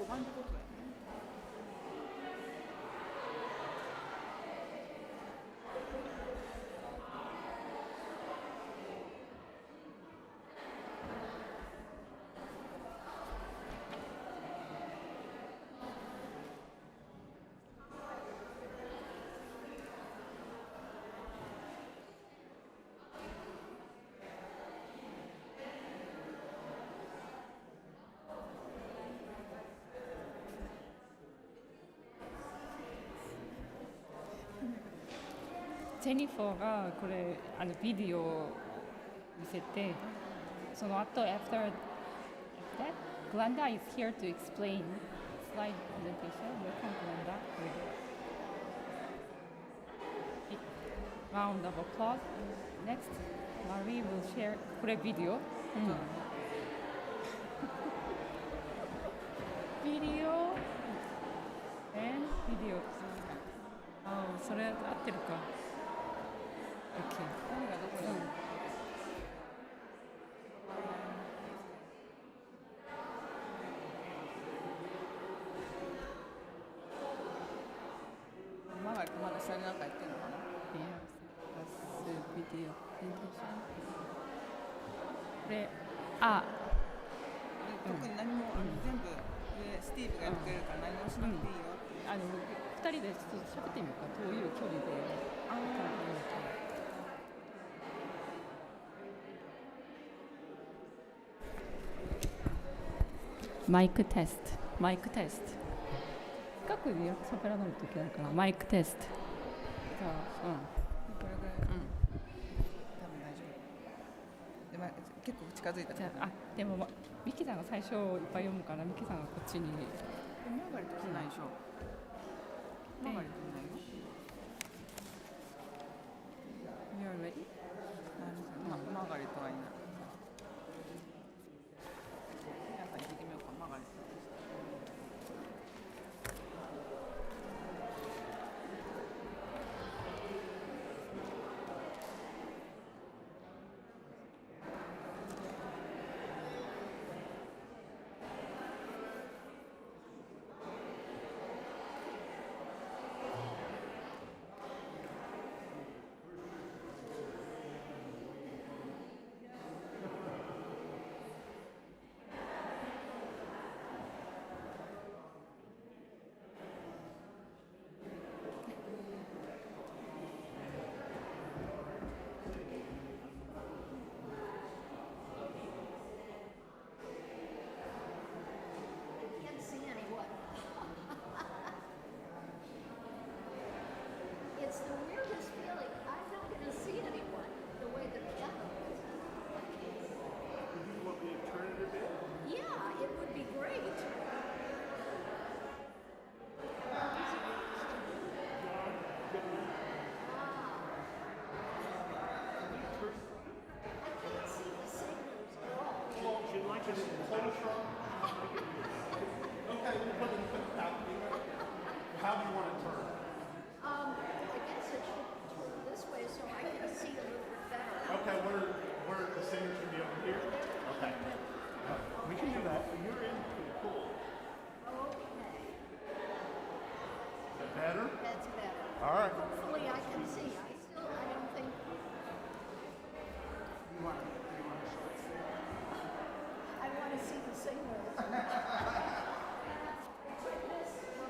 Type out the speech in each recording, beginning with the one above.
番ってことだよね。ジェニフォーがこれビデオを見せて、その後 after that Glenda is here to explain slide presentation. Welcome Glenda. Round of applause. Next, Marie will share これビデオ。ビデオ and ビデオ。ああ、それ合ってるか。何がどこにあるの？マガリとまだ下で何かやってるのかな。ビデオこれ特に何も、全部スティーブがやってくれるから何もしなくていいよ。2人でちょっと喋ってみようか。どういう距離でマイクテスト近くで喋らないといけないからマイクテスト。じゃあこれぐらい、多分大丈夫で、結構近づいた。じゃあでもミキさんが最初いっぱい読むからミキさんがこっちに。マガリと来ないでしょ。マガリと来ないよ。You're ready? マガリとはいない。やっぱり聞いてみようか。マガリと。It's the weirdest feeling. I'm not going to see anyone the way the piano is. Do you want me to turn it a bit? Yeah, it would be great. I can't see the signals at all. Well, would you like us to close your Okay, we'll put it out. How do you want it turned? I guess it should turn this way so I can see a little bit better. Okay, where the singer should be over here? Okay. We can do that. You're in pretty cool. Okay, Is that better? that's better. All right. Hopefully I can see. I don't think. I want to see the signals.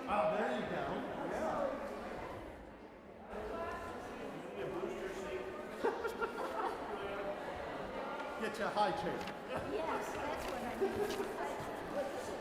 Oh, there you go. Yeah. Get you a high chair. Yes, that's what I mean. What is it?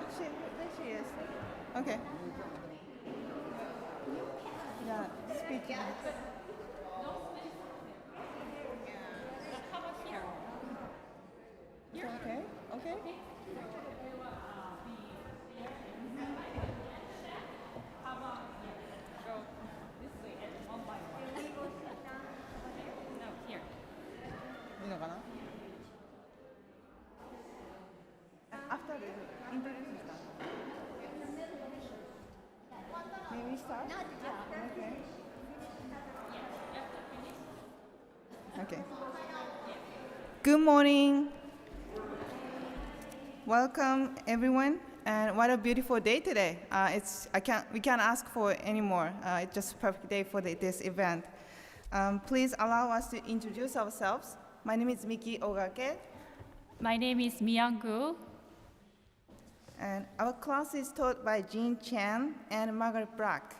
There she is. Okay. Yeah, speaking. How about here? Okay. Okay. Go this way and one by one. No, here. いいのかな After the introduction start. Maybe start? Okay. Okay. Good morning. Welcome everyone, and what a beautiful day today. We can't ask for any more. It's just a perfect day for this event. Please allow us to introduce ourselves. My name is Miki Ogake, My name is Myung-gu. and our class is taught by Jean Chan and Margaret Brack.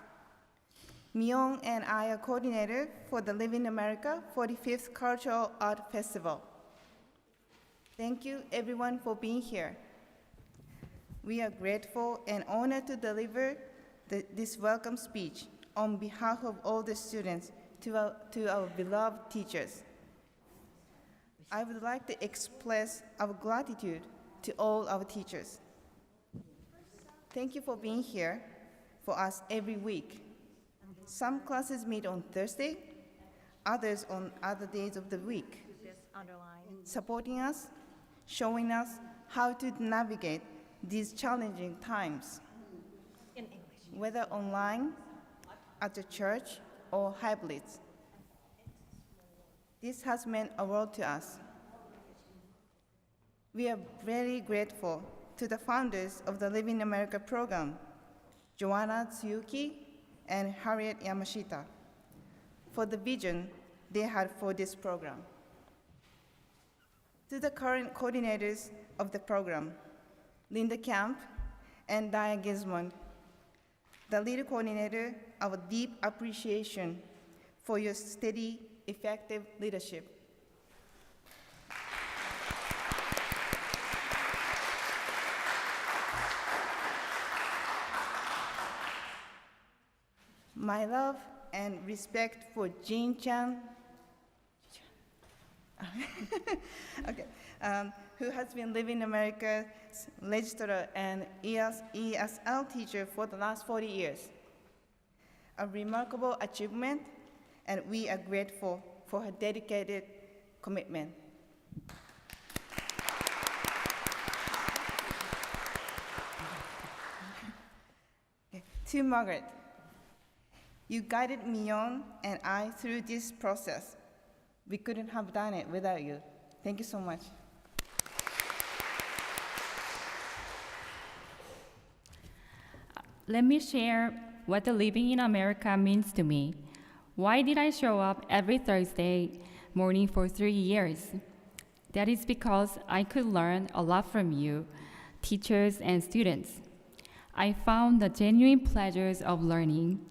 Myung and I are coordinator for the Live in America 45th Cultural Art Festival. Thank you everyone for being here. We are grateful and honored to deliver this welcome speech on behalf of all the students to our beloved teachers. I would like to express our gratitude to all our teachers. Thank you for being here for us every week. Some classes meet on Thursday, others on other days of the week, supporting us, showing us how to navigate these challenging times, whether online, at the church, or hybrids. This has meant a world to us. We are very grateful to the founders of the Live in America program, Joanna Tsuyuki and Harriet Yamashita, for the vision they had for this program. To the current coordinators of the program, Linda Camp and Diane Gismond, the lead coordinator, our deep appreciation for your steady, effective leadership. My love and respect for Jean Chan, who has been Living America's legislator and ESL teacher for the last 40 years. A remarkable achievement, and we are grateful for her dedicated commitment. Okay. To Margaret, you guided Myung and I through this process. We couldn't have done it without you. Thank you so much. Let me share what the Living in America means to me. Why did I show up every Thursday morning for 3 years? That is because I could learn a lot from you, teachers and students. I found the genuine pleasures of learning.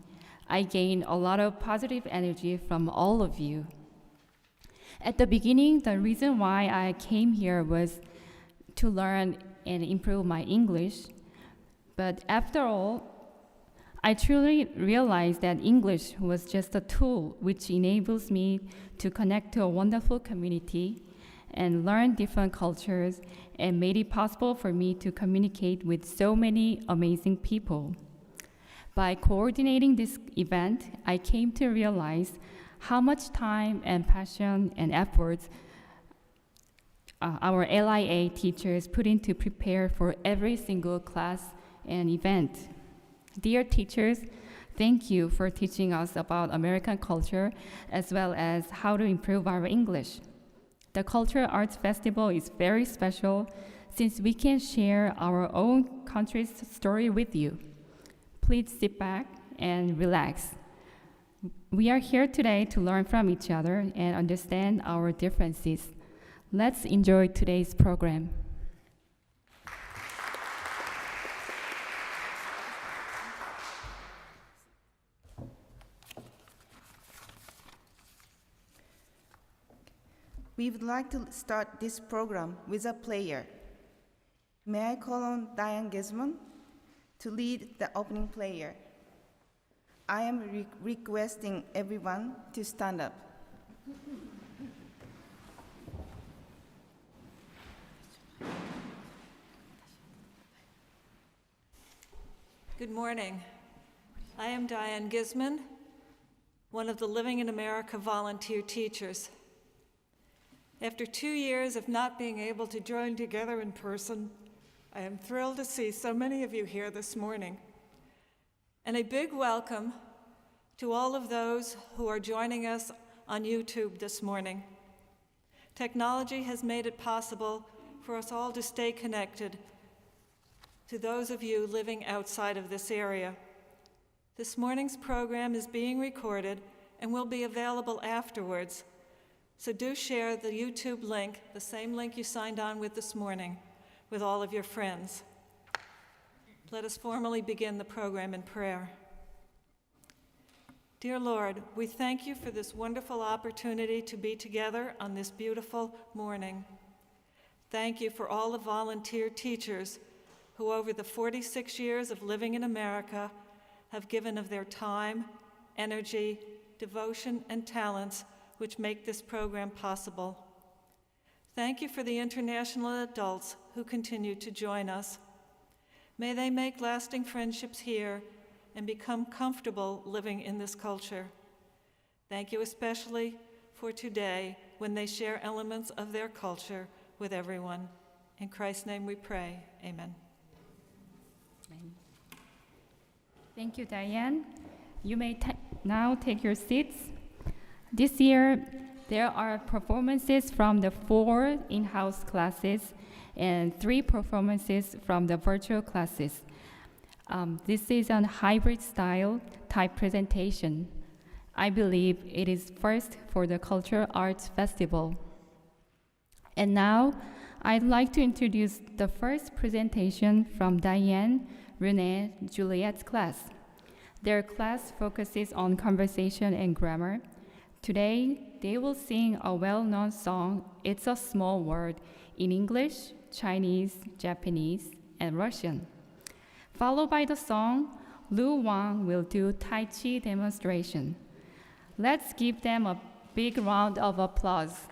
I gained a lot of positive energy from all of you. At the beginning, the reason why I came here was to learn and improve my English. But after all, I truly realized that English was just a tool which enables me to connect to a wonderful community and learn different cultures, and made it possible for me to communicate with so many amazing people. By coordinating this event, I came to realize how much time and passion and effort our LIA teachers put in to prepare for every single class and event. Dear teachers, thank you for teaching us about American culture as well as how to improve our English. The Cultural Arts Festival is very special since we can share our own country's story with you. Please sit back and relax. We are here today to learn from each other and understand our differences. Let's enjoy today's program. We would like to start this program with a prayer. May I call on Diane Gismond to lead the opening prayer. I am requesting everyone to stand up. Good morning. I am Diane Gismond, one of the Living in America volunteer teachers. After 2 years of not being able to join together in person, I am thrilled to see so many of you here this morning. And a big welcome to all of those who are joining us on YouTube this morning. Technology has made it possible for us all to stay connected to those of you living outside of this area. This morning's program is being recorded and will be available afterwards, so do share the YouTube link, the same link you signed on with this morning, with all of your friends. Let us formally begin the program in prayer. Dear Lord, we thank you for this wonderful opportunity to be together on this beautiful morning. Thank you for all the volunteer teachers who over the 46 years of living in America have given of their time, energy, devotion, and talents which make this program possible. Thank you for the international adults who continue to join us. May they make lasting friendships here and become comfortable living in this culture. Thank you especially for today when they share elements of their culture with everyone. In Christ's name we pray, amen. Thank you, Diane. You may now take your seats. This year, there are performances from the 4 in-house classes and 3 performances from the virtual classes. This is a hybrid style type presentation. I believe it is first for the Cultural Arts Festival. And now, I'd like to introduce the first presentation from Diane, Renee, Juliet's class. Their class focuses on conversation and grammar. Today, they will sing a well-known song, It's a Small World, in English, Chinese, Japanese, and Russian. Followed by the song, Lu Wang will do Tai Chi demonstration. Let's give them a big round of applause.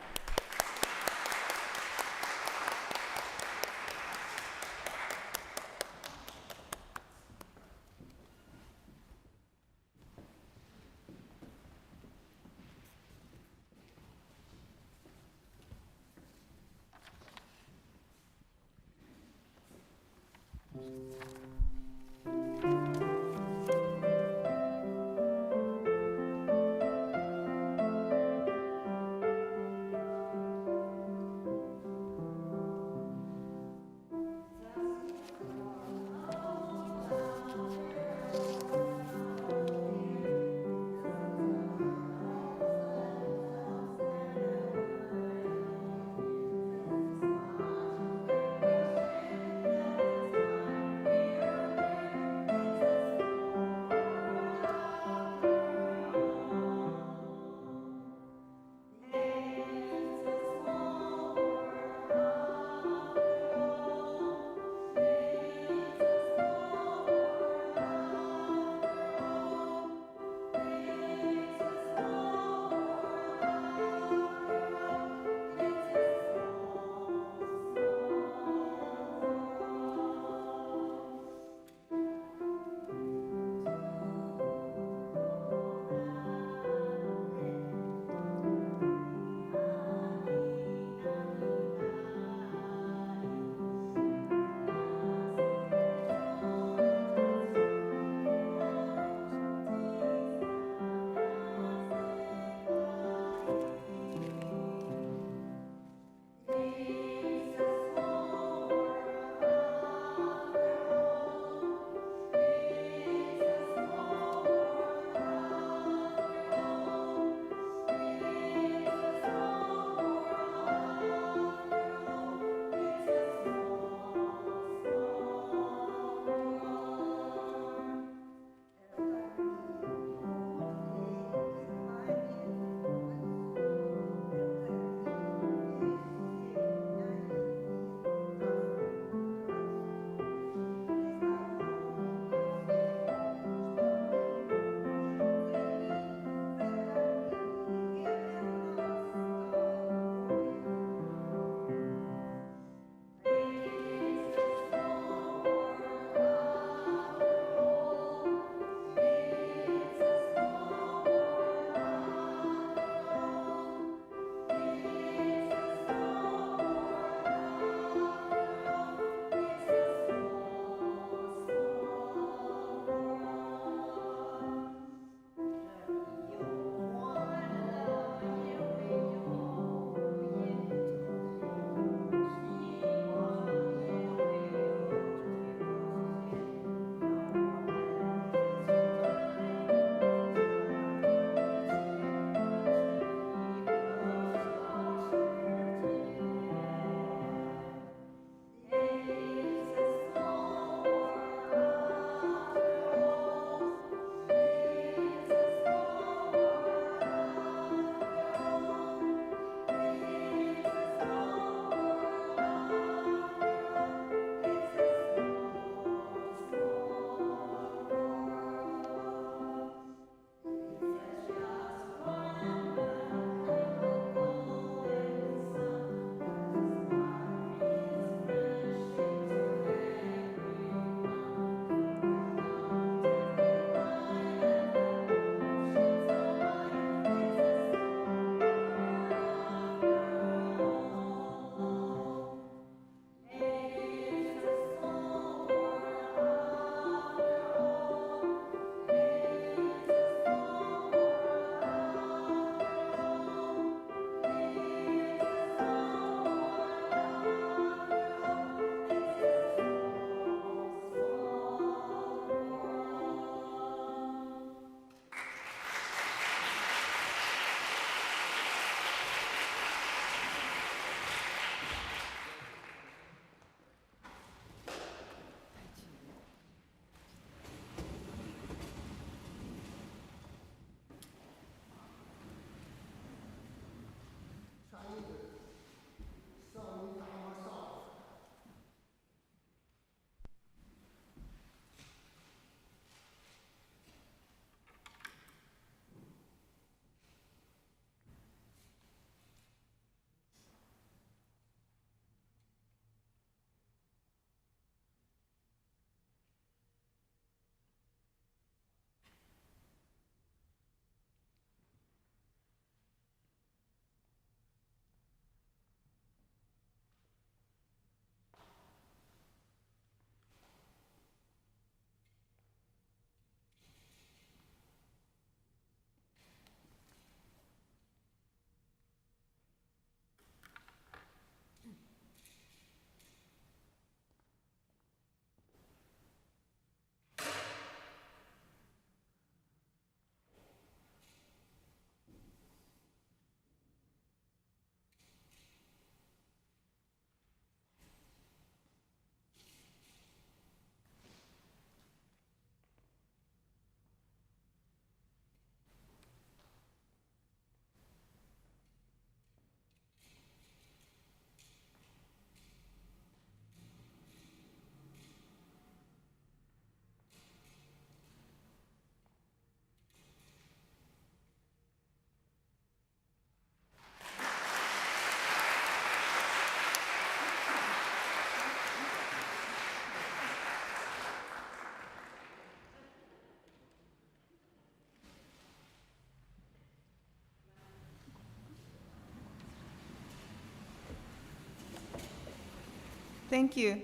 Thank you.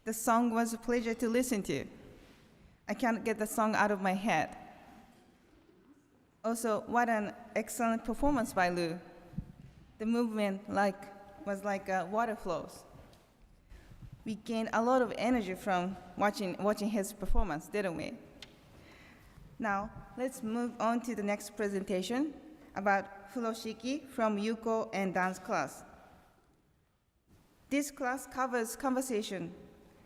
The song was a pleasure to listen to. I can't get the song out of my head. Also, what an excellent performance by Lou. The movement was like water flows. We gained a lot of energy from watching his performance, didn't we? Now, let's move on to the next presentation about furoshiki from Yuko and dance class. This class covers conversation,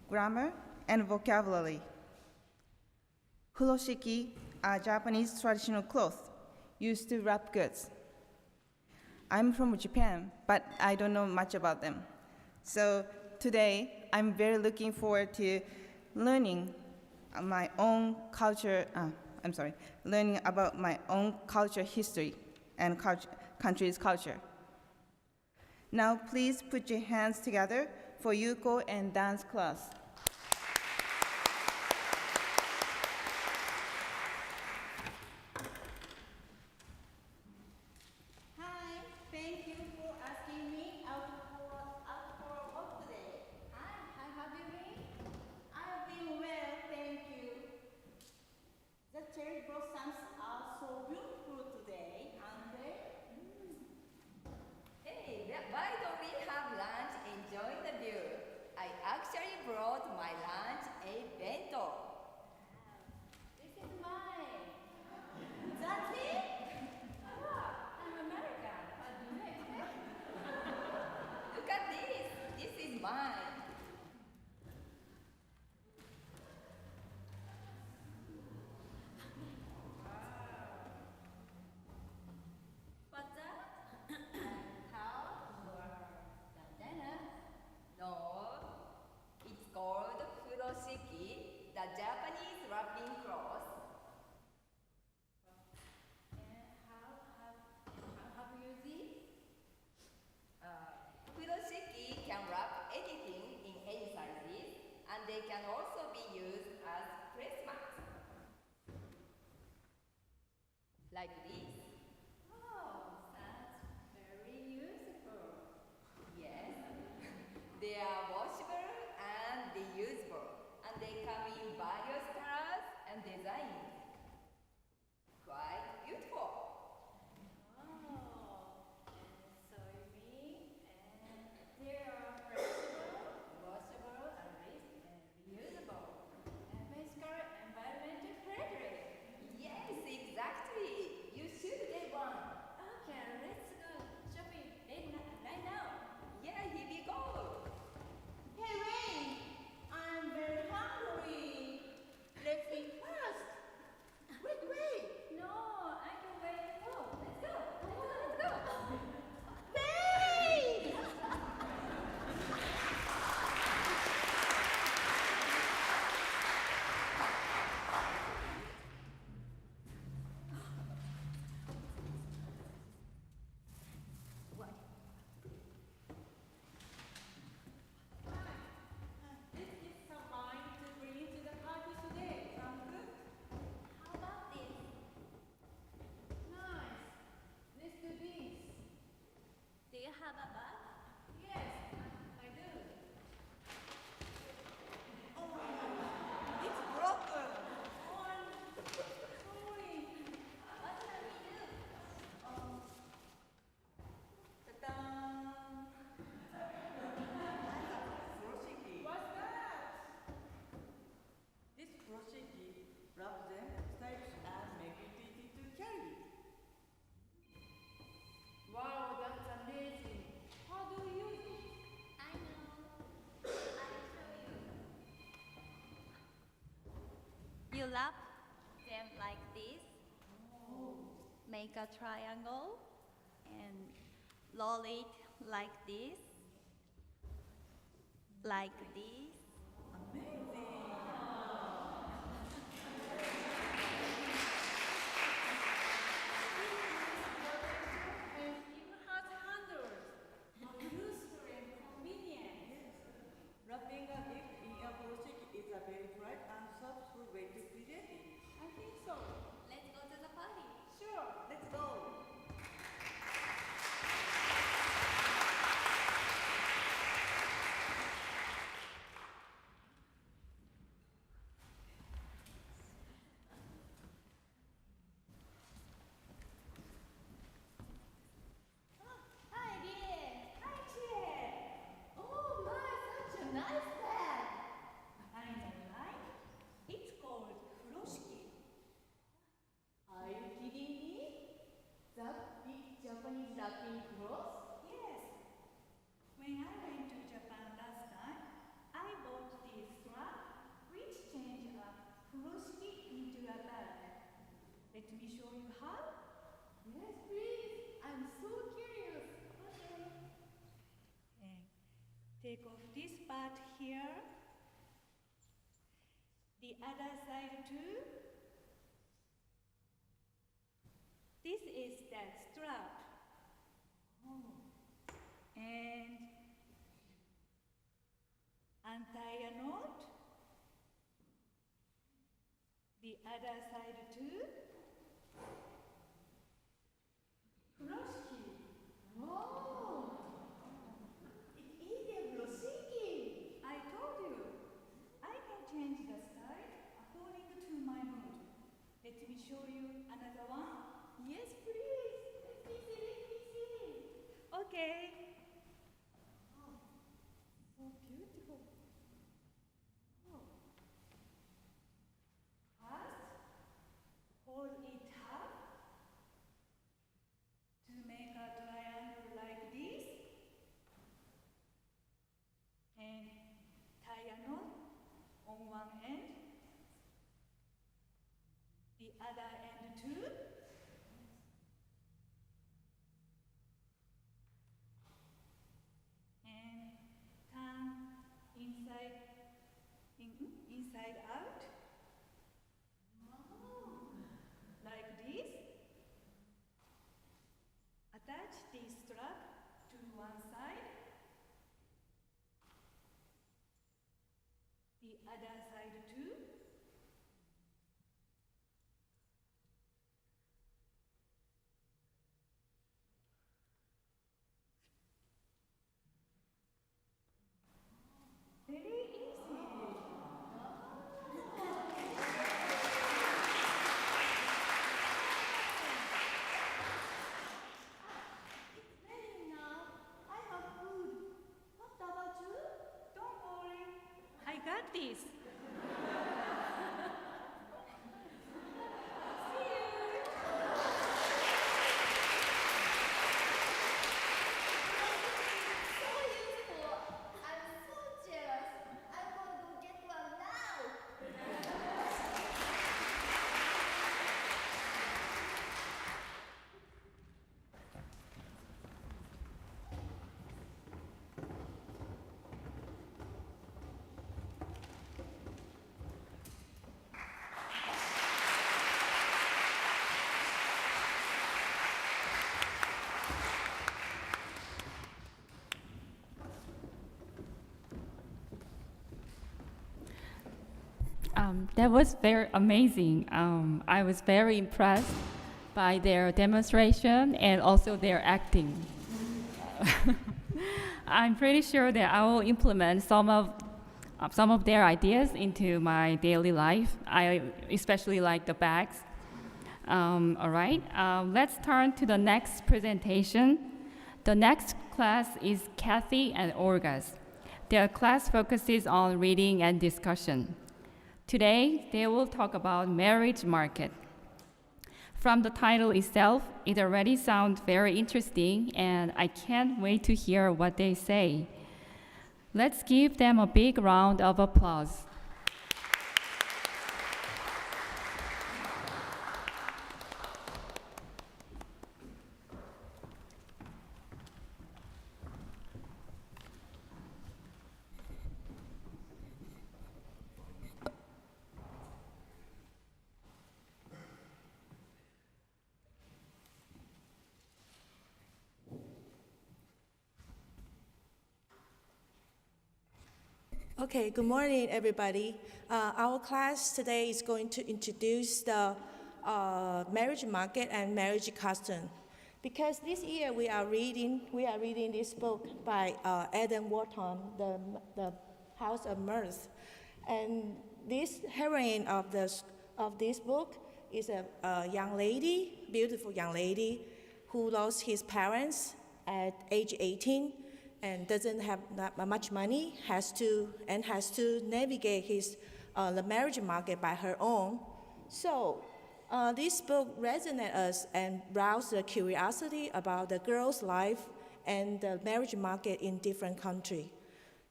grammar, and vocabulary. Furoshiki are Japanese traditional clothes used to wrap goods. I'm from Japan, but I don't know much about them. So today, I'm very looking forward to learning my own culture, learning about my own culture history and country's culture. Now, please put your hands together for Yuko and dance class. Hi, thank you for asking me out for a walk today. Hi, how have you been? I've been well, thank you. The cherry blossoms are so beautiful today, aren't they? Hey, why don't we have lunch enjoying the view? I actually brought my lunch a bento. This is mine. That's it? I'm American. What do you expect? Look at this. This is mine. What's that? How? Bandana? No, it's called furoshiki, the Japanese wrapping cloth. And how you use it? Furoshiki can wrap anything in any sizes, and they can also be used as placemats. Like this. Oh, that's very useful. Yes, they are washable and reusable, and they come in various colors and designs. Quite beautiful. Oh, so you mean they are flexible, washable, and reusable, and basically environmental friendly. Yes, exactly. You should get one. Okay, let's go shopping right now. Yeah, here we go. Hey, Wayne, I'm very hungry. Let's eat fast. Wait. No, I can wait. Go. Let's go. Let's go. Wait! This is some wine to bring to the party today. Sounds good? How about this? Nice. Let's do this. Do you have a bag? Yes, I do. Oh, it's broken. Oh, I'm sorry. What shall we do? Ta-da! What's that? This furoshiki wraps them, styles, and make it easy to carry. Wow, that's amazing. How do you use it? I know. I'll show you. You wrap them like this. Make a triangle and roll it like this. Like this. And even has handles. How useful and convenient. Wrapping a gift in a furoshiki is a very bright and thoughtful way to present it. I think so. Let's go to the party. Sure. Let's go! Take off this part here. The other side too. This is that strap. And untie a knot. The other side too. Cross-stitch. Oh! It's easier cross-stitching. I told you. I can change the style according to my mood. Let me show you another one. Yes, please. Let me see. Okay. Oh, so beautiful. Oh. First, hold it up to make a triangle like this, and tie a knot on one end, the other end too. And turn inside out, like this. Attach this strap to one side, the other side too. Very easy. It's ready now. I have food. What about you? Don't worry. I got this. So useful. I'm so jealous. I'm gonna go get one now. That was very amazing. I was very impressed by their demonstration and also their acting. I'm pretty sure that I will implement some of their ideas into my daily life. I especially like the bags. All right, let's turn to the next presentation. The next class is Kathy and Olga's. Their class focuses on reading and discussion. Today, they will talk about marriage market. From the title itself, it already sounds very interesting, and I can't wait to hear what they say. Let's give them a big round of applause. Okay, good morning, everybody. Our class today is going to introduce the marriage market and marriage custom. Because this year we are reading this book by Adam Wharton, the House of Mirth, and this heroine of this book is a young lady, beautiful young lady, who lost his parents at age 18. And doesn't have that much money, has to navigate the marriage market by her own. So this book resonates us and roused the curiosity about the girl's life and the marriage market in different countries.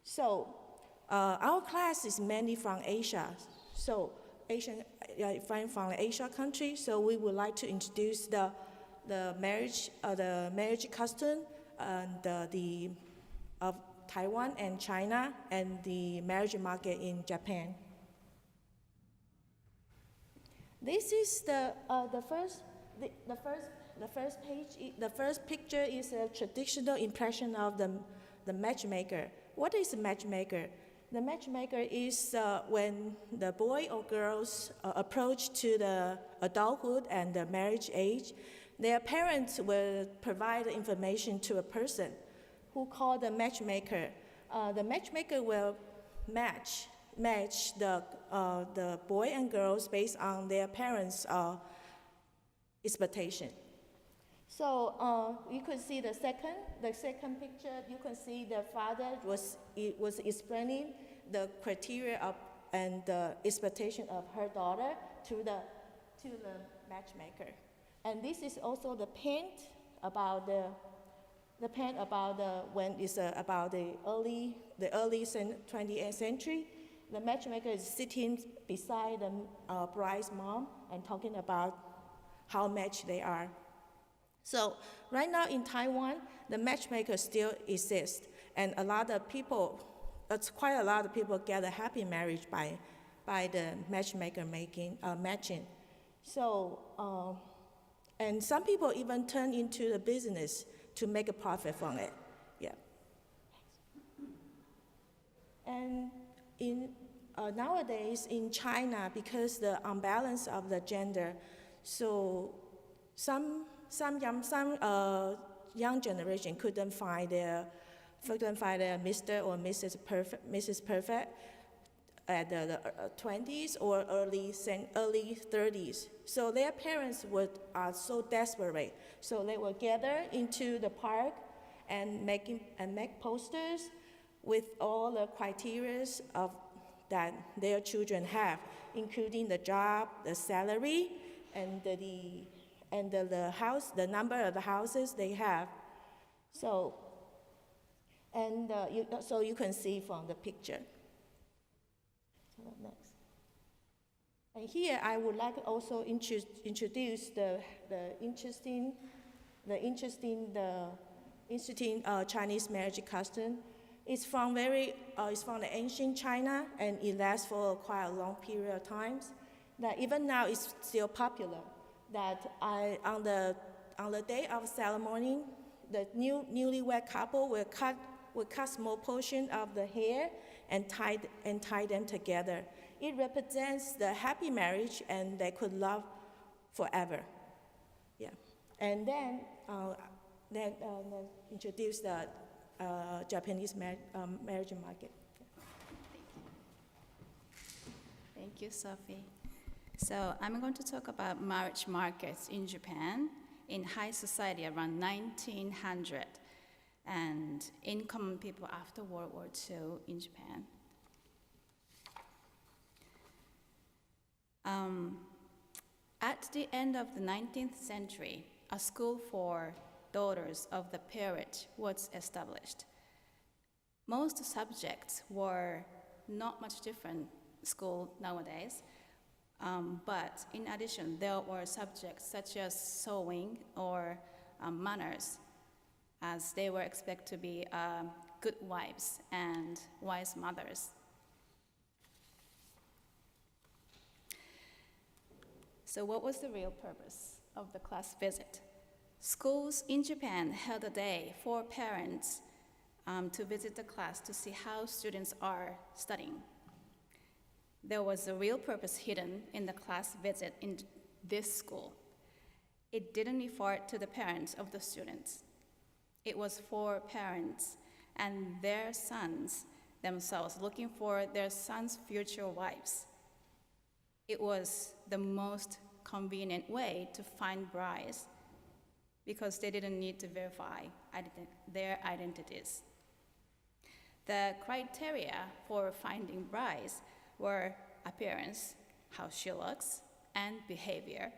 So our class is mainly from Asia. So from the Asia country. So we would like to introduce the marriage custom and Taiwan and China, and the marriage market in Japan. This is the first page. The first picture is a traditional impression of the matchmaker. What is a matchmaker? The matchmaker is when the boy or girls approach to the adulthood and the marriage age, their parents will provide information to a person who called the matchmaker. The matchmaker will match the boy and girls based on their parents' expectation. So you could see the second picture. You can see the father was explaining the criteria of and the expectation of her daughter to the matchmaker. And this is also the paint about when it's about the early 20th century. The matchmaker is sitting beside the bride's mom and talking about how matched they are. So right now in Taiwan, the matchmaker still exists, and quite a lot of people get a happy marriage by the matchmaker matching. So, and some people even turn into the business to make a profit from it. Yeah. And nowadays in China, because the unbalance of the gender, so some young generation couldn't find their Mr. or Mrs. Perfect at the 20s or early 30s. So their parents are so desperate. So they will gather into the park and make posters with all the criteria that their children have, including the job, the salary, and the house, the number of the houses they have. So, so you can see from the picture. So next. And here I would like to also introduce the interesting Chinese marriage custom. It's from the ancient China, and it lasts for quite a long period of times. That even now it's still popular. That on the day of ceremony, the newlywed couple will cut small portion of the hair and tie them together. It represents the happy marriage, and they could love forever. Yeah, and then introduce the Japanese marriage market. Thank you, Sophie. So I'm going to talk about marriage markets in Japan in high society around 1900 and in common people after World War II in Japan. At the end of the 19th century, a school for daughters of the peerage was established. Most subjects were not much different school nowadays. But in addition, there were subjects such as sewing or manners, as they were expected to be good wives and wise mothers. So what was the real purpose of the class visit? Schools in Japan held a day for parents to visit the class to see how students are studying. There was a real purpose hidden in the class visit in this school. It didn't refer to the parents of the students. It was for parents and their sons themselves looking for their sons' future wives. It was the most convenient way to find brides because they didn't need to verify their identities. The criteria for finding brides were appearance, how she looks, and behavior.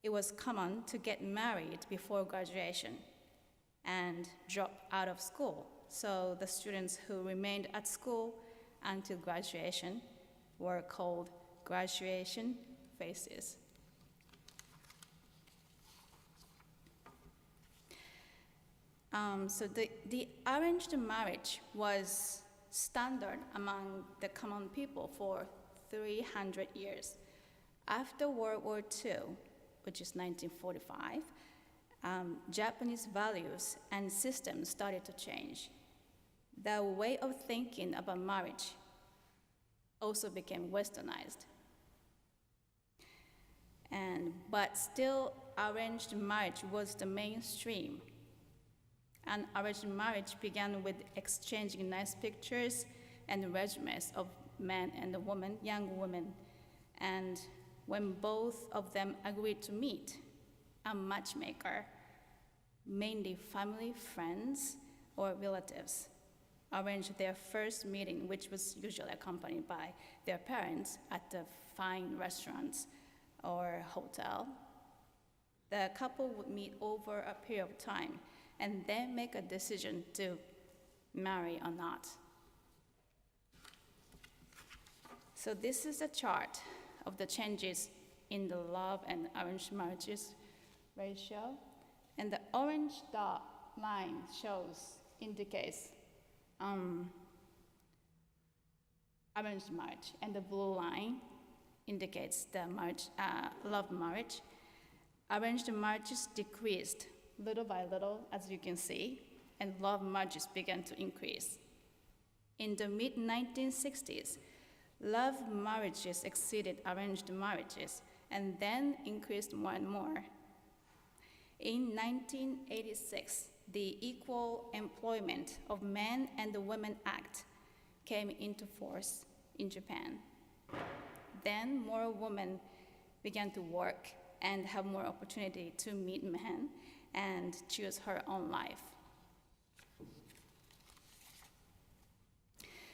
It was common to get married before graduation and drop out of school. So the students who remained at school until graduation were called graduation phases. So the arranged marriage was standard among the common people for 300 years. After World War II, which is 1945, Japanese values and systems started to change. The way of thinking about marriage also became westernized. But still, arranged marriage was the mainstream. And arranged marriage began with exchanging nice pictures and resumes of men and women, young women. And when both of them agreed to meet, a matchmaker, mainly family, friends, or relatives, arranged their first meeting, which was usually accompanied by their parents at the fine restaurants or hotel. The couple would meet over a period of time and then make a decision to marry or not. So this is a chart of the changes in the love and arranged marriages ratio. And the orange dot line indicates arranged marriage, and the blue line indicates the love marriage. Arranged marriages decreased little by little, as you can see, and love marriages began to increase. In the mid-1960s, love marriages exceeded arranged marriages and then increased more and more. In 1986, the Equal Employment of Men and Women Act came into force in Japan. Then more women began to work and have more opportunity to meet men and choose her own life.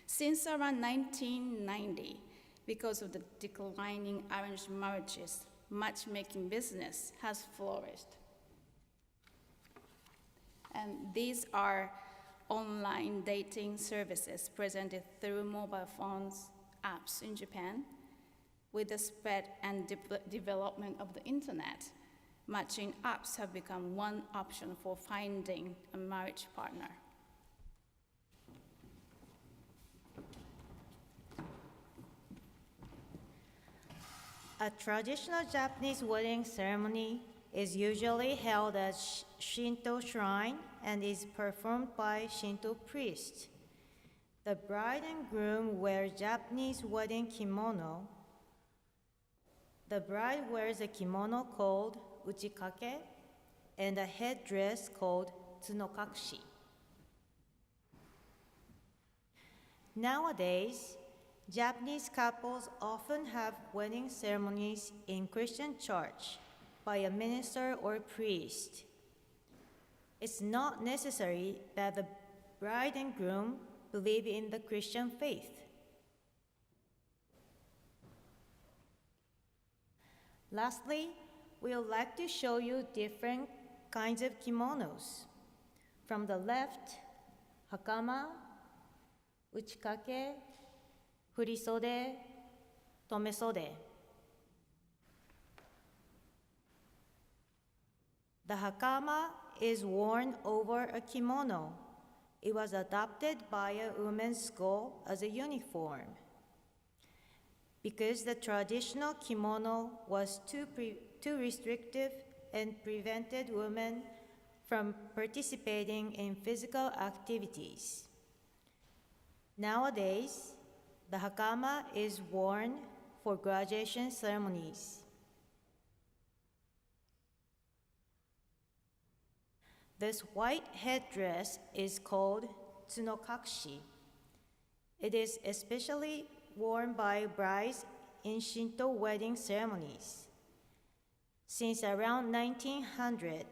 Since around 1990, because of the declining arranged marriages, matchmaking business has flourished. And these are online dating services presented through mobile phones, apps in Japan. With the spread and development of the internet, matching apps have become one option for finding a marriage partner. A traditional Japanese wedding ceremony is usually held at Shinto shrine and is performed by Shinto priests. The bride and groom wear Japanese wedding kimono. The bride wears a kimono called uchikake and a headdress called tsunokakshi. Nowadays, Japanese couples often have wedding ceremonies in Christian church by a minister or priest. It's not necessary that the bride and groom believe in the Christian faith. Lastly, we would like to show you different kinds of kimonos. From the left, hakama, uchikake, furisode, tomesode. The hakama is worn over a kimono. It was adopted by a women's school as a uniform. Because the traditional kimono was too restrictive and prevented women from participating in physical activities. Nowadays, the hakama is worn for graduation ceremonies. This white headdress is called tsunokakshi. It is especially worn by brides in Shinto wedding ceremonies. Since around 1900,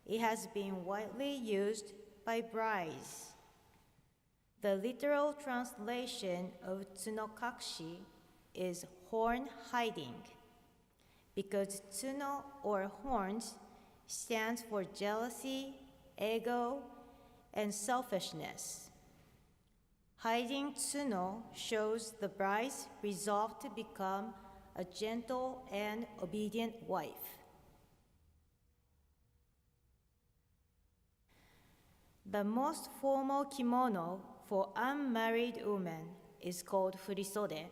it has been widely used by brides. The literal translation of tsunokakshi is horn hiding, because tsuno or horns stands for jealousy, ego, and selfishness. Hiding tsuno shows the bride's resolve to become a gentle and obedient wife. The most formal kimono for unmarried women is called furisode.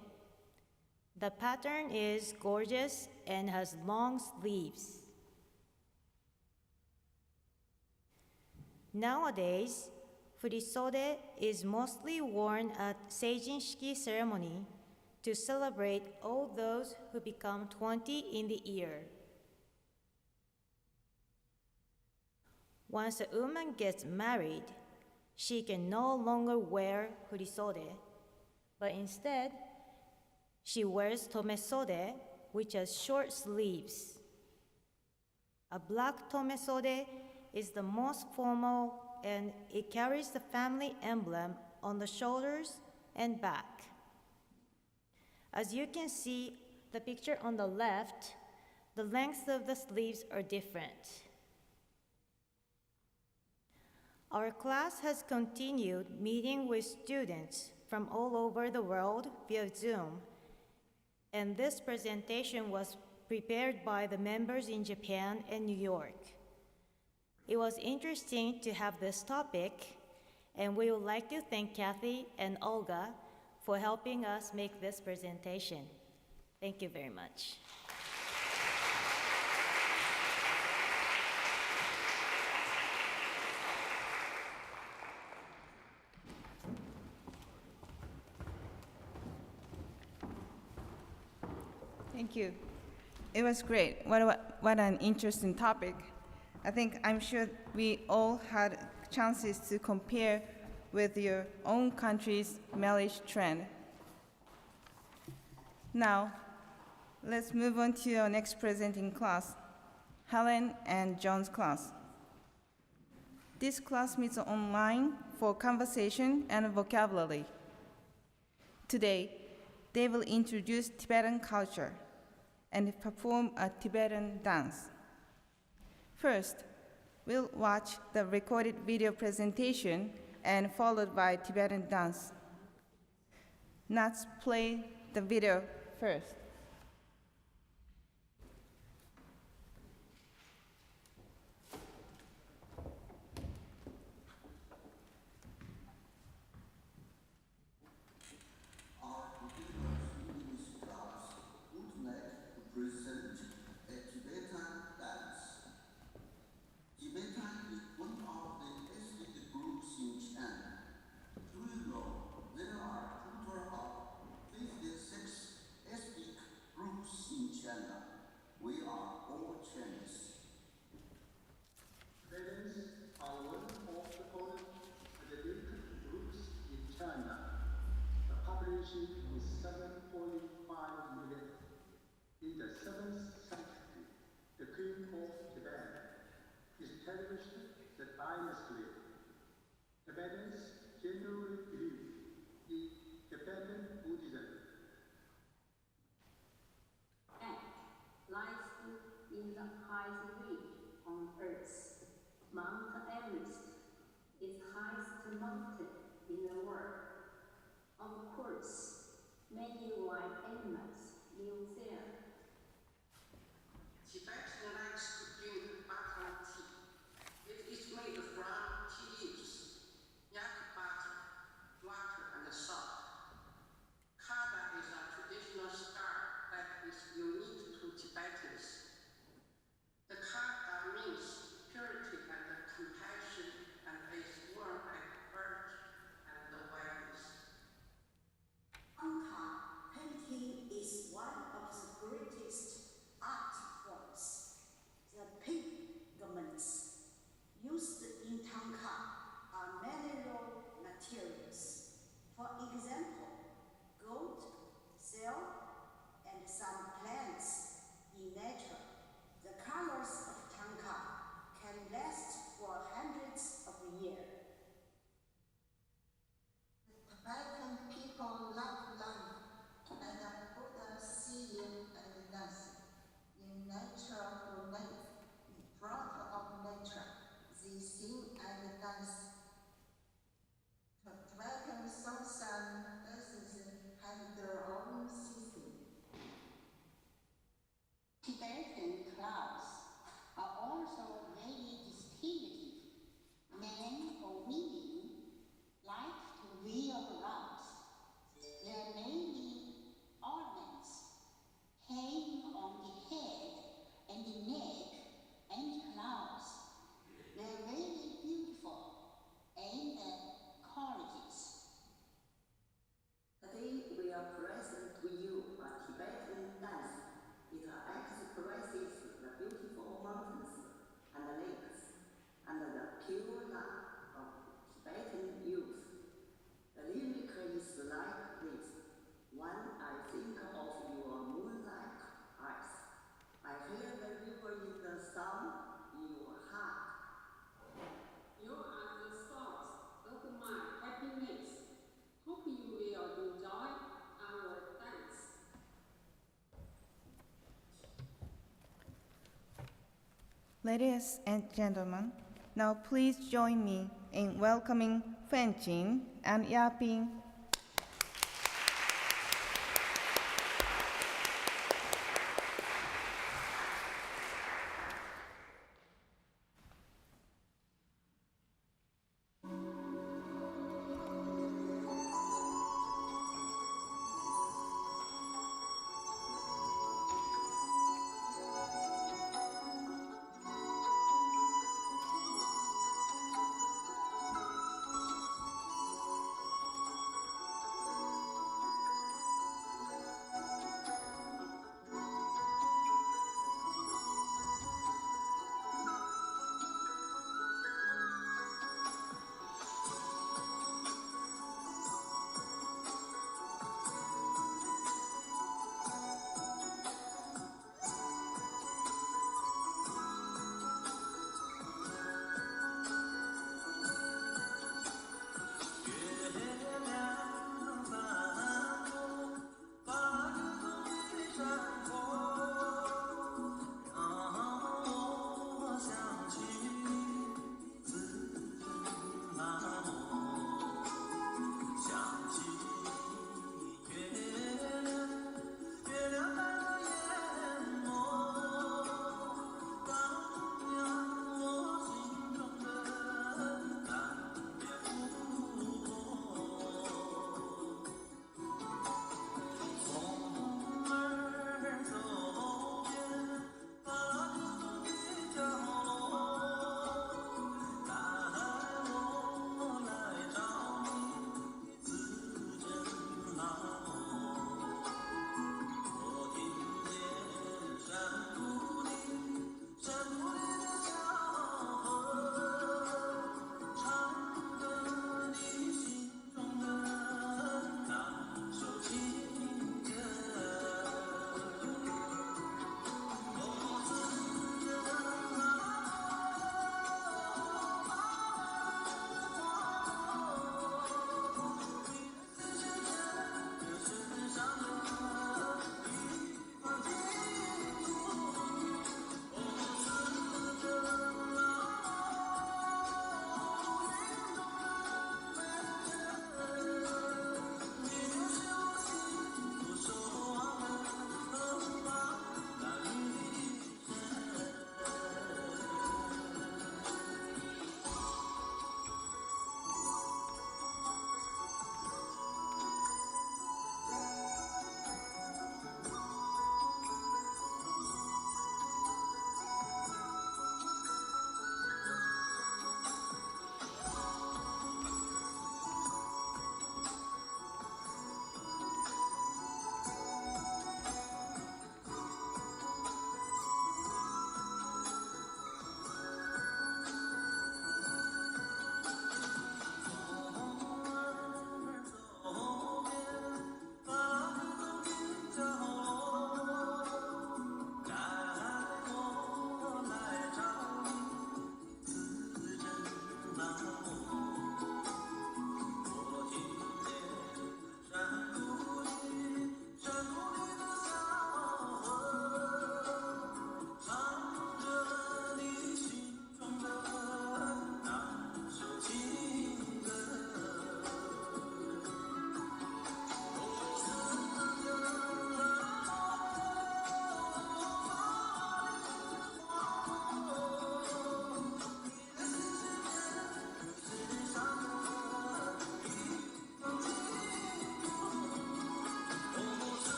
The pattern is gorgeous and has long sleeves. Nowadays, furisode is mostly worn at seijinshiki ceremony to celebrate all those who become 20 in the year. Once a woman gets married, she can no longer wear furisode, but instead, she wears tomesode, which has short sleeves. A black tomesode is the most formal, and it carries the family emblem on the shoulders and back. As you can see, the picture on the left, the lengths of the sleeves are different. Our class has continued meeting with students from all over the world via Zoom, and this presentation was prepared by the members in Japan and New York. It was interesting to have this topic, and we would like to thank Kathy and Olga for helping us make this presentation. Thank you very much. Thank you. It was great. What an interesting topic. I'm sure we all had chances to compare with your own country's marriage trend. Now, let's move on to our next presenting class, Helen and John's class. This class meets online for conversation and vocabulary. Today, they will introduce Tibetan culture and perform a Tibetan dance. First, we'll watch the recorded video presentation and followed by Tibetan dance. Let's play the video first. Ladies and gentlemen, now please join me in welcoming Fen Jin and Yaping.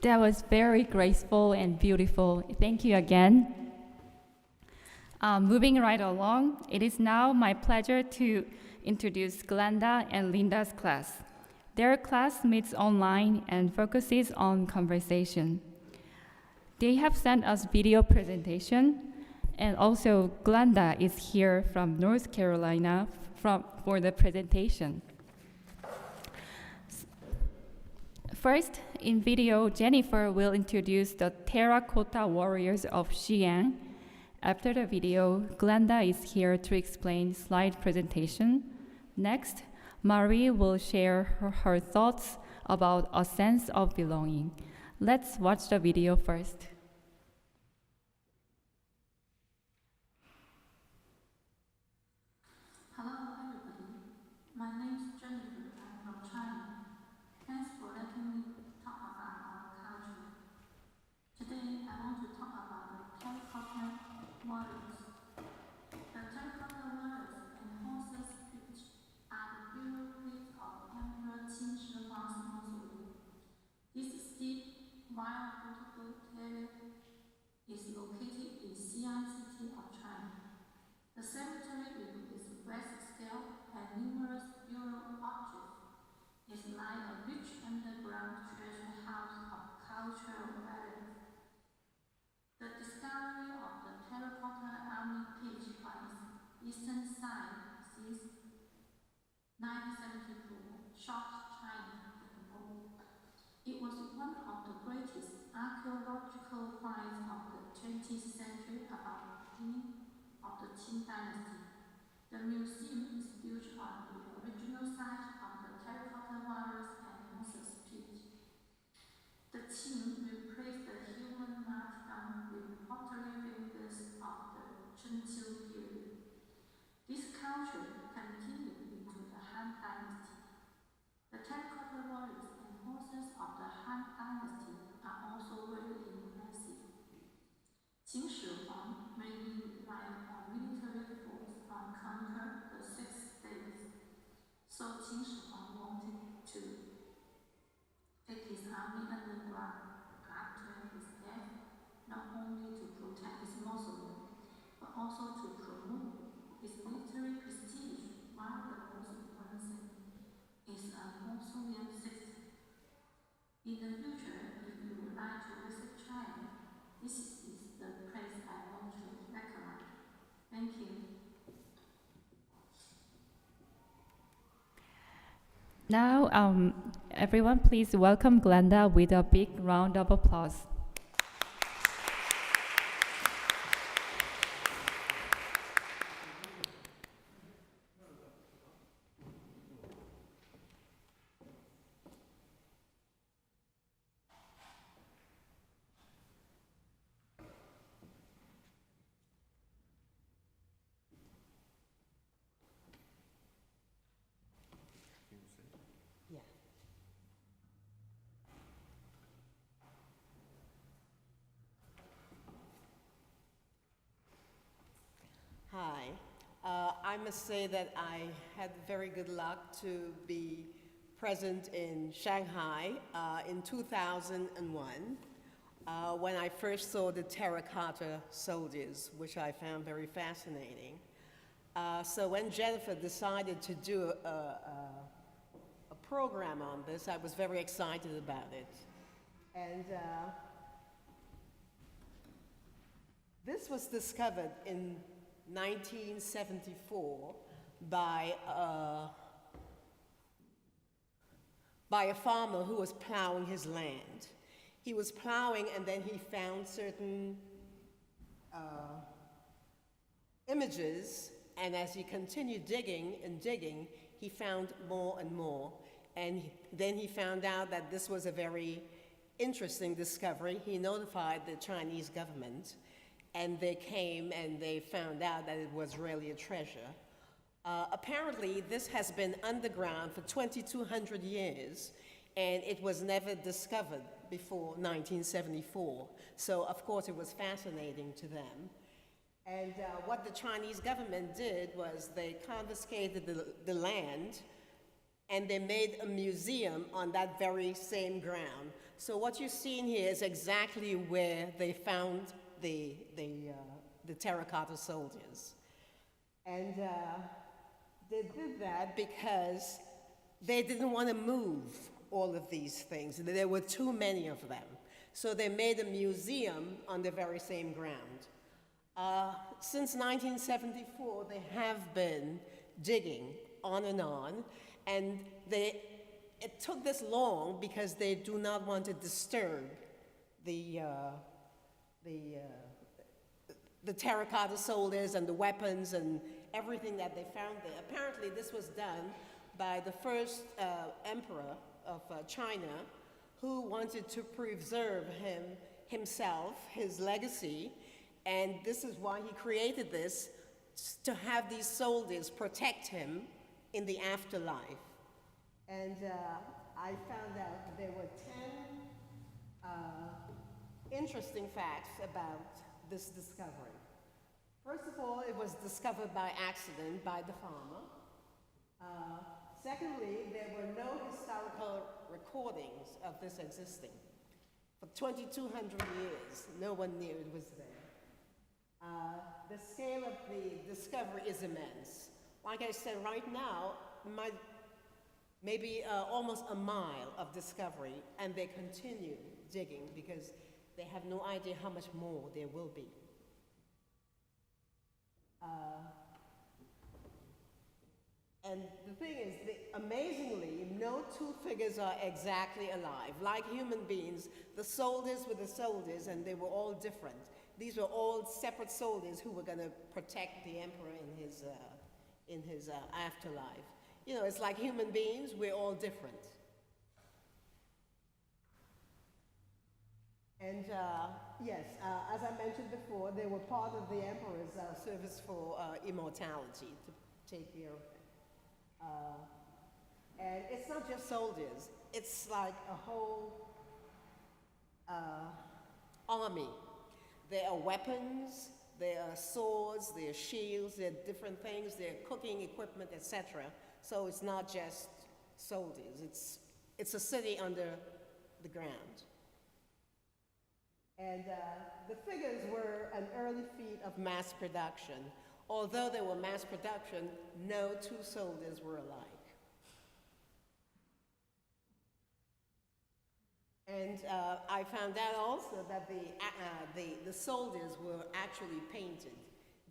That was very graceful and beautiful. Thank you again. Moving right along, it is now my pleasure to introduce Glenda and Linda's class. Their class meets online and focuses on conversation. They have sent us video presentation, and also Glenda is here from North Carolina for the presentation. First, in video, Jennifer will introduce the Terracotta Warriors of Xi'an. After the video, Glenda is here to explain slide presentation. Next, Marie will share her thoughts about a sense of belonging. Let's watch the video first. Hello everybody, my name is Jennifer. I'm from China. Thanks for letting me talk about our culture. Today I want to talk about the terracotta warriors. The terracotta warriors and horses pitch are the burial place of Emperor Qin Shi Huang's mausoleum. This steep, wild, beautiful area is located in Xi'an city of China. The cemetery with its vast scale and numerous burial objects is like a rich underground treasure house of cultural values. The discovery of the terracotta army pitch on its eastern side since 1974 shocked China and the world. It was one of the greatest archaeological finds of the 20th century about the beginning of the Qin dynasty. The museum is built on the original site of the terracotta warriors and horses pitch. The Qin replaced the human martyrdom with pottery figures of the Chengqiu period. This culture continued into the Han dynasty. The terracotta warriors and horses of the Han dynasty are also very impressive. Qin Shi Huang mainly relied on military force and conquer the 6 states. So Qin Shi Huang wanted to take his army underground after his death, not only to protect his mausoleum, but also to promote his military prestige while the most important thing is a mausoleum system. In the future, if you would like to visit China, this is the place I want to recommend. Thank you. Now, everyone please welcome Glenda with a big round of applause. Hi. I must say that I had very good luck to be present in Shanghai in 2001 when I first saw the terracotta soldiers, which I found very fascinating. So when Jennifer decided to do a program on this, I was very excited about it. And this was discovered in 1974 by a farmer who was plowing his land. He was plowing and then he found certain images, and as he continued digging and digging, he found more and more. And then he found out that this was a very interesting discovery. He notified the Chinese government, and they came and they found out that it was really a treasure. Apparently, this has been underground for 2,200 years, and it was never discovered before 1974. So, of course, it was fascinating to them. And what the Chinese government did was they confiscated the land and they made a museum on that very same ground. So what you're seeing here is exactly where they found the terracotta soldiers. And they did that because they didn't want to move all of these things. There were too many of them. So they made a museum on the very same ground. Since 1974, they have been digging on, and it took this long because they do not want to disturb the terracotta soldiers and the weapons and everything that they found there. Apparently, this was done by the first emperor of China, who wanted to preserve himself, his legacy, and this is why he created this, to have these soldiers protect him in the afterlife. And I found out there were 10 interesting facts about this discovery. First of all, it was discovered by accident by the farmer. Secondly, there were no historical recordings of this existing. For 2,200 years, no one knew it was there. The scale of the discovery is immense. Like I said, right now, maybe almost a mile of discovery, and they continue digging because they have no idea how much more there will be. And the thing is, amazingly, no two figures are exactly alive. Like human beings, the soldiers were the soldiers, and they were all different. These were all separate soldiers who were going to protect the emperor in his afterlife. You know, it's like human beings, we're all different. And yes, as I mentioned before, they were part of the emperor's service for immortality, to take care of it. And it's not just soldiers, it's like a whole army. There are weapons, there are swords, there are shields, there are different things, there are cooking equipment, etc. So it's not just soldiers, it's a city under the ground. And the figures were an early feat of mass production. Although they were mass production, no two soldiers were alike. And I found out also that the soldiers were actually painted.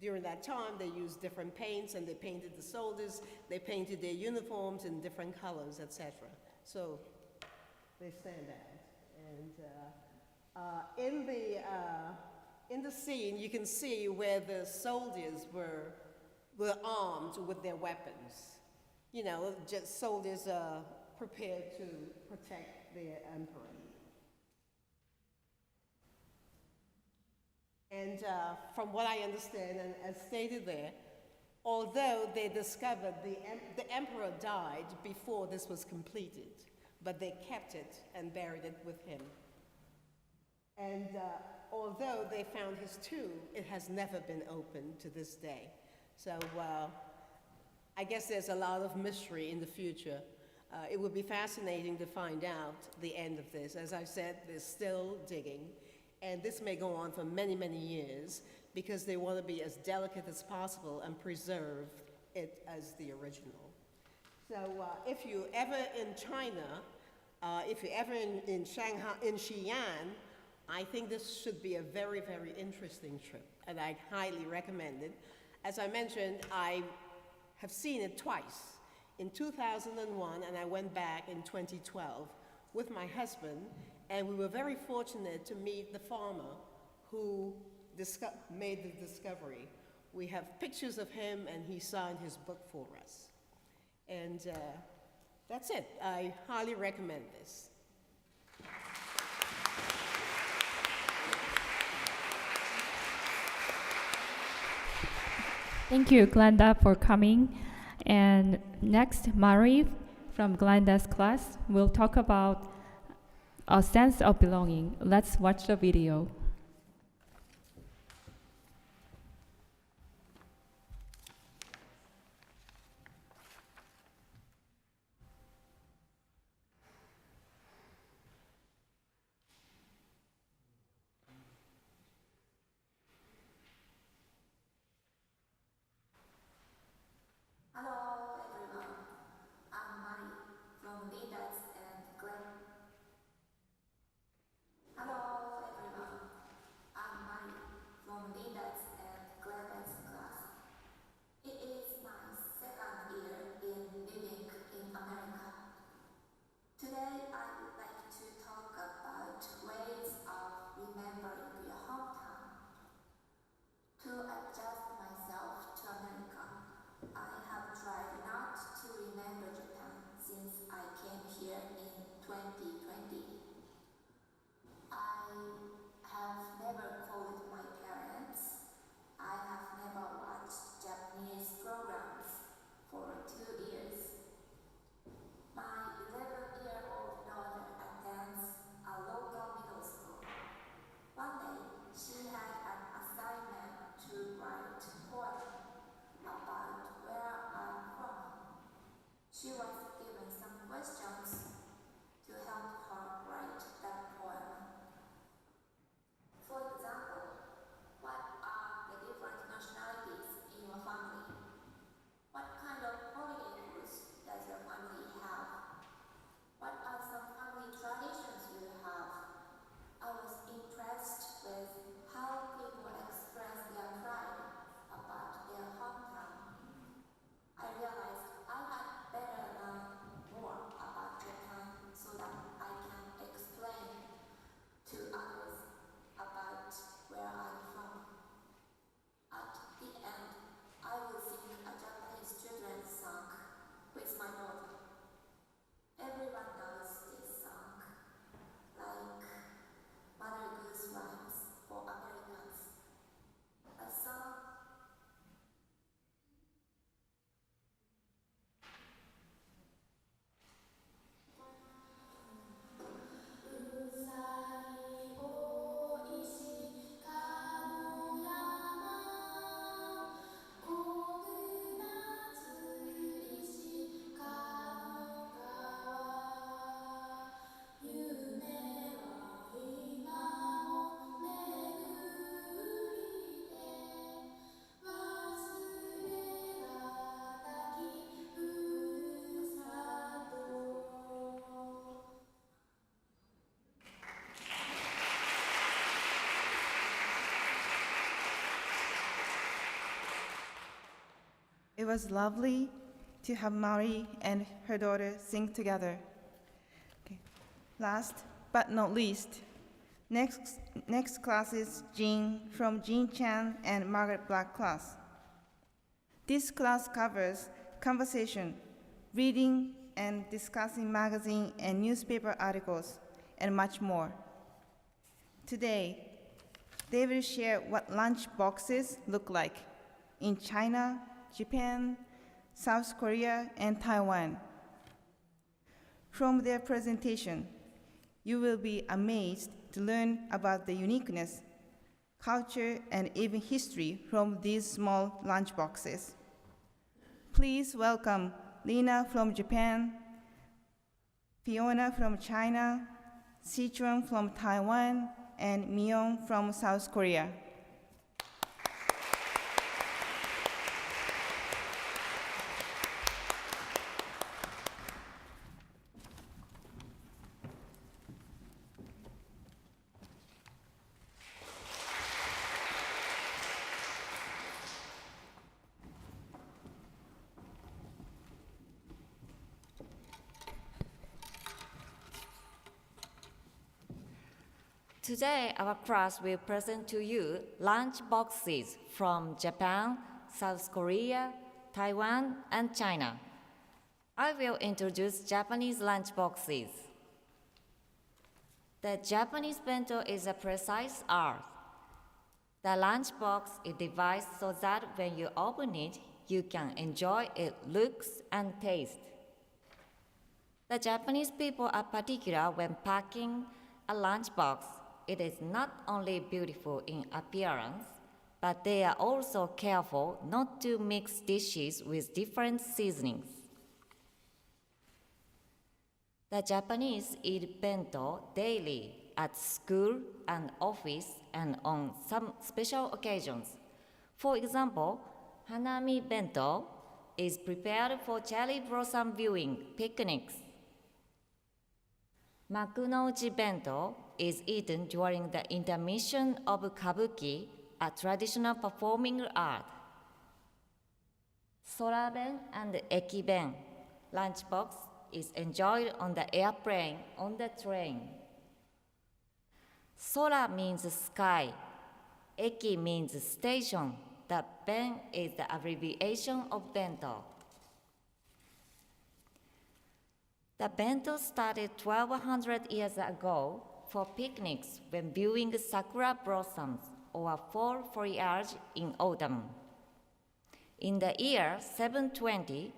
During that time, they used different paints, and they painted the soldiers, they painted their uniforms in different colors, etc. So they stand out. And in the scene, you can see where the soldiers were armed with their weapons. You know, just soldiers prepared to protect their emperor. And from what I understand, and as stated there, although they discovered the emperor died before this was completed, but they kept it and buried it with him. And although they found his tomb, it has never been opened to this day. So I guess there's a lot of mystery in the future. It would be fascinating to find out the end of this. As I said, they're still digging, and this may go on for many, many years because they want to be as delicate as possible and preserve it as the original. So if you're ever in China, if you're ever in Shanghai, in Xi'an, I think this should be a very, very interesting trip, and I highly recommend it. As I mentioned, I have seen it twice, in 2001, and I went back in 2012 with my husband, and we were very fortunate to meet the farmer who made the discovery. We have pictures of him, and he signed his book for us. And that's it. I highly recommend this. Thank you, Glenda, for coming. And next, Marie from Glenda's class will talk about a sense of belonging. Let's watch the video. It was lovely to have Mari and her daughter sing together. Okay. Last but not least, next class is Jean from Jean Chan and Margaret Black class. This class covers conversation, reading and discussing magazine and newspaper articles, and much more. Today, they will share what lunch boxes look like in China, Japan, South Korea, and Taiwan. From their presentation, you will be amazed to learn about the uniqueness, culture, and even history from these small lunch boxes. Please welcome Lina from Japan, Fiona from China, Sichuan from Taiwan, and Myung from South Korea. Today, our class will present to you lunch boxes from Japan, South Korea, Taiwan, and China. I will introduce Japanese lunch boxes. The Japanese bento is a precise art. The lunch box is devised so that when you open it, you can enjoy its looks and taste. The Japanese people are particular when packing a lunch box. It is not only beautiful in appearance, but they are also careful not to mix dishes with different seasonings. The Japanese eat bento daily at school and office and on some special occasions. For example, Hanami bento is prepared for cherry blossom viewing picnics. Makunoji bento is eaten during the intermission of kabuki, a traditional performing art. Soraben and ekiben lunchbox is enjoyed on the airplane on the train. Sora means sky, eki means station. The ben is the abbreviation of bento. The bento started 1200 years ago for picnics when viewing sakura blossoms or fall foliage in autumn. In the year 720,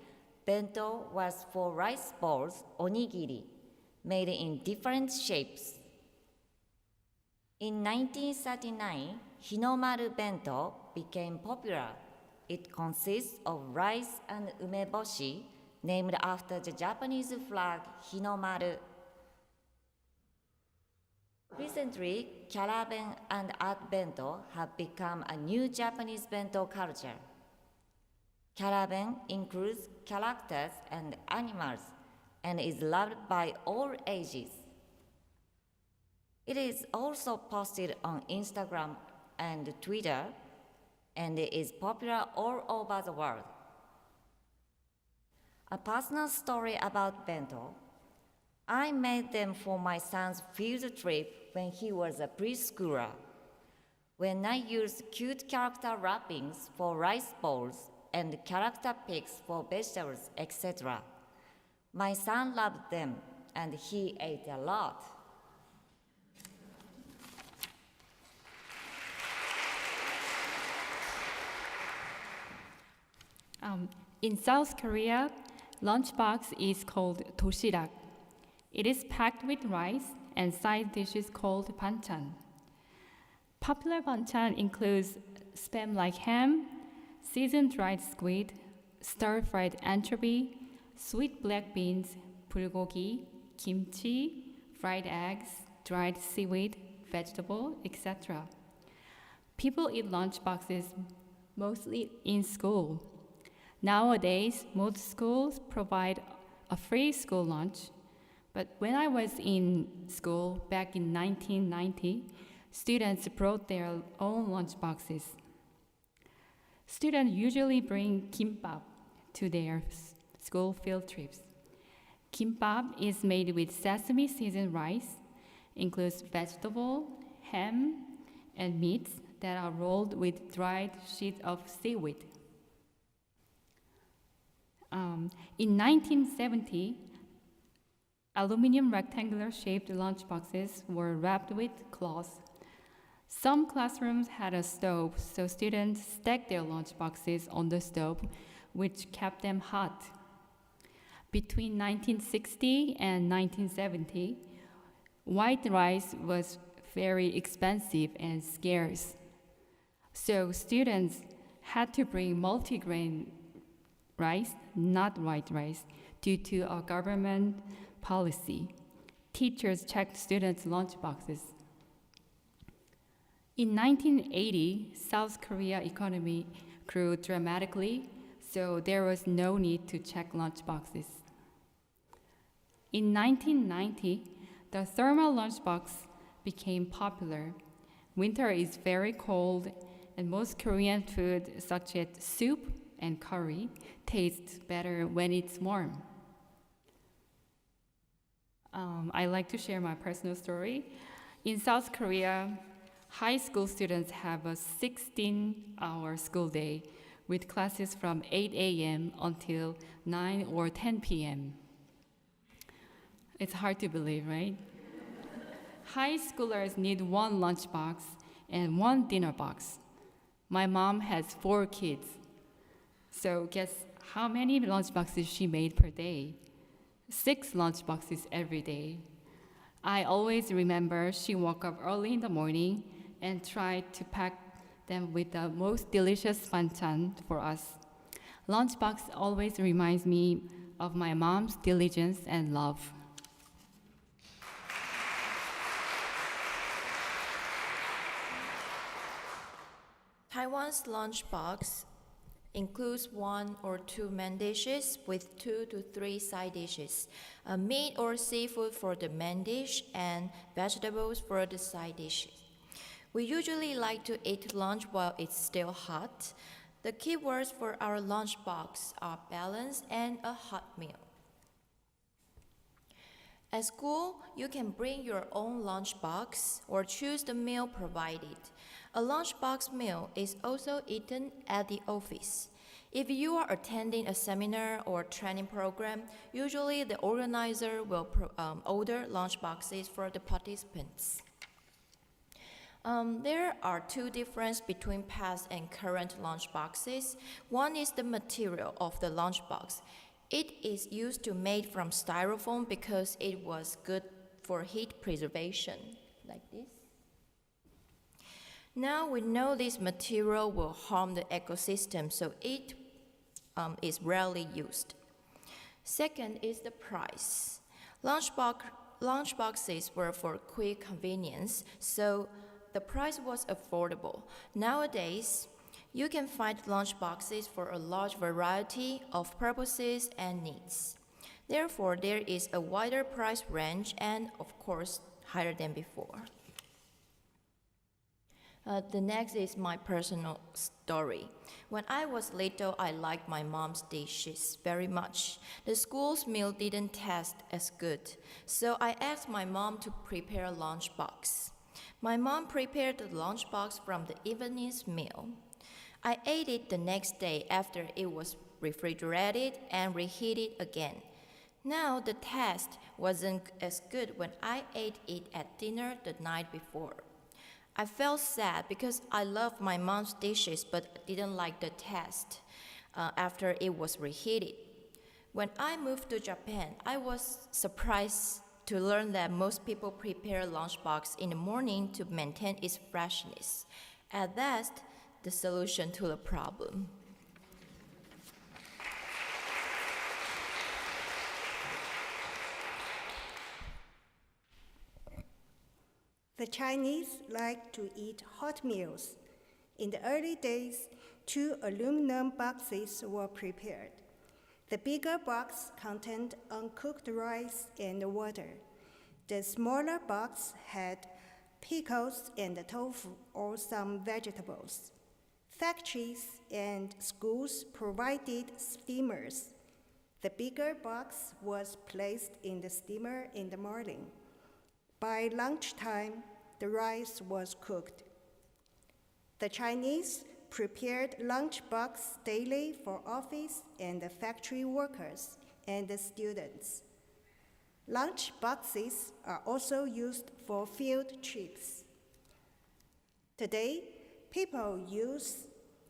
bento was for rice balls, onigiri, made in different shapes. In 1939, Hinomaru bento became popular. It consists of rice and umeboshi, named after the Japanese flag Hinomaru. Recently, kyaraben and art bento have become a new Japanese bento culture. Kyaraben includes characters and animals and is loved by all ages. It is also posted on Instagram and Twitter, and it is popular all over the world. A personal story about bento. I made them for my son's field trip when he was a preschooler. When I used cute character wrappings for rice balls and character pics for vegetables, etc. My son loved them, and he ate a lot. In South Korea, lunchbox is called doshirak. It is packed with rice and side dishes called banchan. Popular banchan includes spam like ham, seasoned dried squid, stir-fried anchovy, sweet black beans, bulgogi, kimchi, fried eggs, dried seaweed, vegetable, etc. People eat lunchboxes mostly in school. Nowadays, most schools provide a free school lunch, but when I was in school back in 1990, students brought their own lunch boxes. Students usually bring kimbap, to their school field trips. Kimbap is made with sesame seasoned rice, includes vegetable, ham, and meats that are rolled with dried sheets of seaweed. In 1970, aluminum rectangular-shaped lunchboxes were wrapped with cloth. Some classrooms had a stove, so students stacked their lunchboxes on the stove, which kept them hot. Between 1960 and 1970, white rice was very expensive and scarce. So students had to bring multigrain rice, not white rice, due to a government policy. Teachers checked students' lunchboxes. In 1980, South Korea economy grew dramatically, so there was no need to check lunchboxes. In 1990, the thermal lunchbox became popular. Winter is very cold, and most Korean food, such as soup and curry, tastes better when it's warm. I like to share my personal story. In South Korea, high school students have a 16-hour school day with classes from 8 a.m. until 9 or 10 p.m. It's hard to believe, right? High schoolers need one lunchbox and one dinner box. My mom has 4 kids. So guess how many lunchboxes she made per day? 6 lunchboxes every day. I always remember she woke up early in the morning and tried to pack them with the most delicious banchan for us. Lunchbox always reminds me of my mom's diligence and love. Taiwan's lunchbox includes 1 or 2 main dishes with 2 to 3 side dishes, meat or seafood for the main dish, and vegetables for the side dishes. We usually like to eat lunch while it's still hot. The key words for our lunchbox are balance and a hot meal. At school, you can bring your own lunchbox or choose the meal provided. A lunchbox meal is also eaten at the office. If you are attending a seminar or training program, usually the organizer will order lunchboxes for the participants. There are 2 differences between past and current lunchboxes. One is the material of the lunchbox. It is used to made from styrofoam because it was good for heat preservation, like this. Now we know this material will harm the ecosystem, so it is rarely used. Second is the price. Lunchboxes were for quick convenience, so the price was affordable. Nowadays, you can find lunchboxes for a large variety of purposes and needs. Therefore, there is a wider price range and, of course, higher than before. The next is my personal story. When I was little, I liked my mom's dishes very much. The school's meal didn't taste as good, so I asked my mom to prepare a lunchbox. My mom prepared the lunchbox from the evening's meal. I ate it the next day after it was refrigerated and reheated again. Now the taste wasn't as good when I ate it at dinner the night before. I felt sad because I loved my mom's dishes but didn't like the taste after it was reheated. When I moved to Japan, I was surprised to learn that most people prepare lunchbox in the morning to maintain its freshness. And that's the solution to the problem. The Chinese like to eat hot meals. In the early days, 2 aluminum boxes were prepared. The bigger box contained uncooked rice and water. The smaller box had pickles and tofu or some vegetables. Factories and schools provided steamers. The bigger box was placed in the steamer in the morning. By lunchtime, the rice was cooked. The Chinese prepared lunchbox daily for office and the factory workers and the students. Lunch boxes are also used for field trips. Today, people use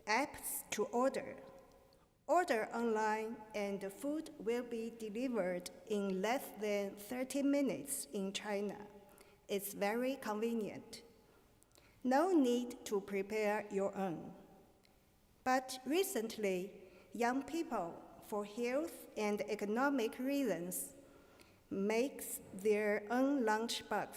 apps to order. Order online and the food will be delivered in less than 30 minutes in China. It's very convenient. No need to prepare your own. But recently, young people, for health and economic reasons, make their own lunchbox.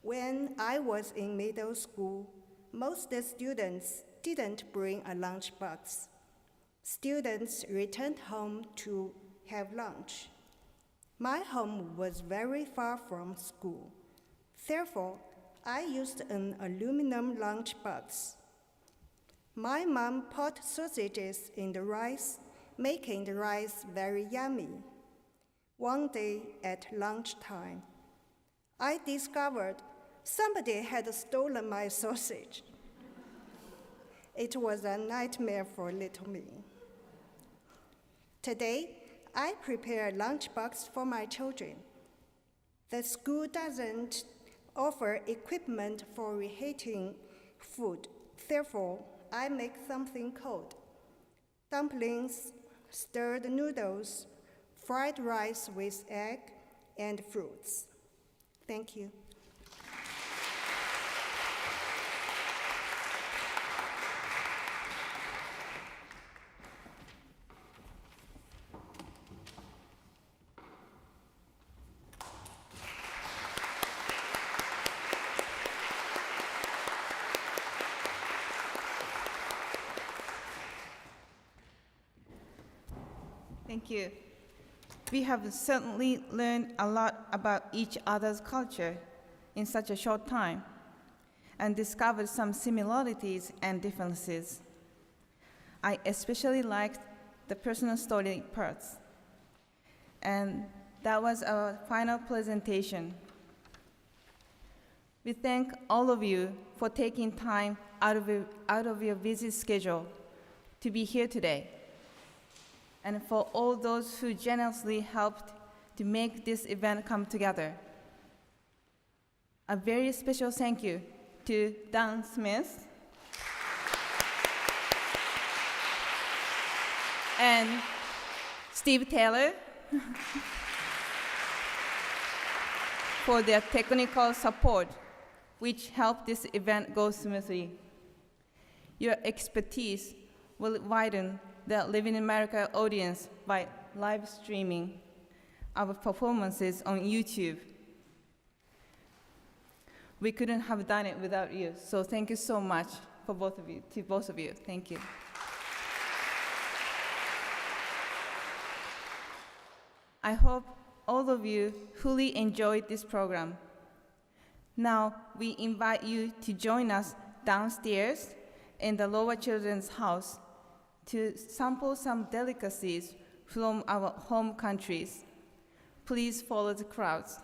When I was in middle school, most students didn't bring a lunchbox. Students returned home to have lunch. My home was very far from school. Therefore, I used an aluminum lunchbox. My mom put sausages in the rice, making the rice very yummy. One day at lunchtime, I discovered somebody had stolen my sausage. It was a nightmare for little me. Today, I prepare lunchbox for my children. The school doesn't offer equipment for reheating food. Therefore, I make something cold: dumplings, stirred noodles, fried rice with egg, and fruits. Thank you. Thank you. We have certainly learned a lot about each other's culture in such a short time and discovered some similarities and differences. I especially liked the personal story parts. And that was our final presentation. We thank all of you for taking time out of your busy schedule to be here today, and for all those who generously helped to make this event come together. A very special thank you to Dan Smith and Steve Taylor for their technical support, which helped this event go smoothly. Your expertise will widen the Live in America audience by live streaming our performances on YouTube. We couldn't have done it without you, so thank you so much for both of you. Thank you. I hope all of you fully enjoyed this program. Now, we invite you to join us downstairs in the Lower Children's House to sample some delicacies from our home countries. Please follow the crowds.